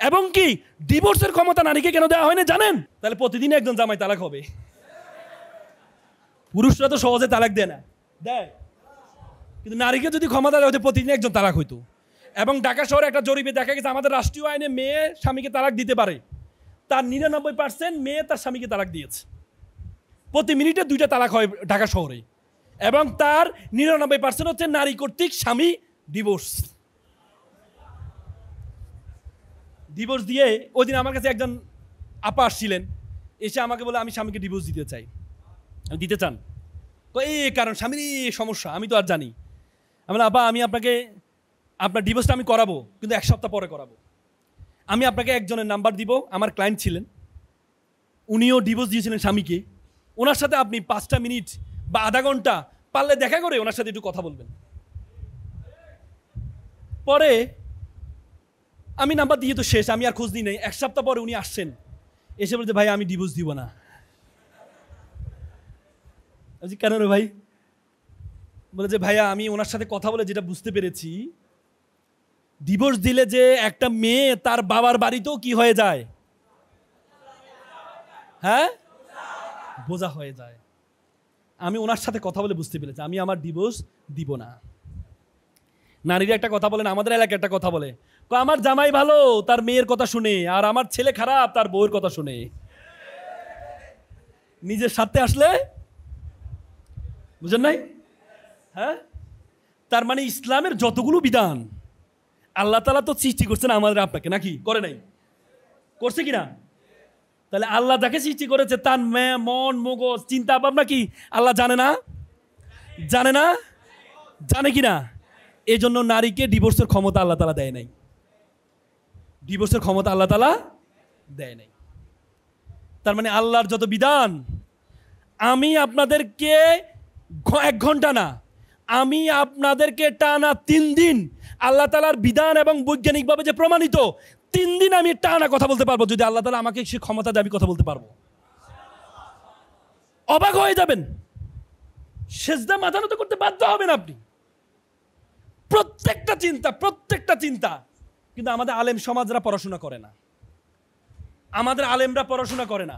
এবং কি ডিভোর্সের ক্ষমতা নারীকে কেন দেওয়া হয় না জানেন? তাহলে প্রতিদিন একজন জামাই তালাক হবে। পুরুষরা তো সহজে তালাক দেয় না, দেয়, কিন্তু নারীকে যদি ক্ষমতা দেওয়া হতো প্রতিদিন একজন তালাক হইতো। এবং ঢাকা শহরে একটা জরিপে দেখা গেছে আমাদের রাষ্ট্রীয় আইনে মেয়ে স্বামীকে তালাক দিতে পারে, তার 99% মেয়ে তার স্বামীকে তালাক দিয়েছে। প্রতি মিনিটে 2টা তালাক হয় ঢাকা শহরে, এবং তার 99% হচ্ছে নারী কর্তৃক স্বামী ডিভোর্স দিয়ে। ওই দিন আমার কাছে একজন আপা আসছিলেন, এসে আমাকে বলে আমি স্বামীকে ডিভোর্স দিতে চাই। আমি দিতে চান? এই কারণ স্বামীর এই সমস্যা আমি তো আর জানি। আমি বললাম আপা, আমি আপনাকে আপনার ডিভোর্সটা আমি করাবো, কিন্তু 1 সপ্তাহ পরে করাবো। আমি আপনাকে একজনের নাম্বার দিব, আমার ক্লায়েন্ট ছিলেন, উনিও ডিভোর্স দিয়েছিলেন স্বামীকে। ওনার সাথে আপনি 5টা মিনিট বা আধা ঘন্টা পারলে দেখা করে ওনার সাথে একটু কথা বলবেন। পরে আমি নাম্বার দিয়ে তো শেষ, আমি আর খোঁজ নিই নাই। 1 সপ্তাহ পরে উনি আসছেন, এসে বলছে ভাই আমি ডিভোর্স দিব না। কেন রে ভাই? বলে যে ভাইয়া আমি ওনার সাথে কথা বলে যেটা বুঝতে পেরেছি, ডিভোর্স দিলে যে একটা মেয়ে তার বাবার বাড়িতেও কি হয়ে যায়, হ্যাঁ, বোঝা হয়ে যায়। আমি ওনার সাথে কথা বলে বুঝতে পেরেছি আমি আমার ডিভোর্স দিব না। নারীরা একটা কথা বলেন, আমাদের এলাকায় একটা কথা বলে, আমার জামাই ভালো তার মেয়ের কথা শুনে, আর আমার ছেলে খারাপ তার বউয়ের কথা শুনে। নিজের সাথে আসলে বুঝেন নাই? হ্যাঁ, তার মানে ইসলামের যতগুলো বিধান আল্লাহ তাআলা তো সৃষ্টি করছেন আমাদের আপনাকে, নাকি করে নাই? করছে কিনা? তাহলে আল্লাহ যাকে সৃষ্টি করেছে তার মন মগজ চিন্তা ভাবনা কি আল্লাহ জানে না? জানে না? জানে কিনা? এই জন্য নারীকে ডিভোর্সের ক্ষমতা আল্লাহ তাআলা দেয় নাই। ডিভোর্সের ক্ষমতা আল্লাহ তাআলা দেয় নাই। তার মানে আল্লাহর যত বিধান, আমি আপনাদেরকে 1 ঘন্টা না, আমি আপনাদেরকে টানা 3 দিন আল্লাহ তাআলার বিধান এবং বৈজ্ঞানিকভাবে যে প্রমাণিত 3 দিন আমি টানা কথা বলতে পারবো। যদি আল্লাহ তাআলা আমাকে সে ক্ষমতা দেয় আমি কথা বলতে পারবো। অবাক হয়ে যাবেন, সেজদা মাথা নত করতে বাধ্য হবেন আপনি। প্রত্যেকটা চিন্তা। কিন্তু আমাদের আলেম সমাজরা পড়াশোনা করে না, আমাদের আলেমরা পড়াশোনা করে না।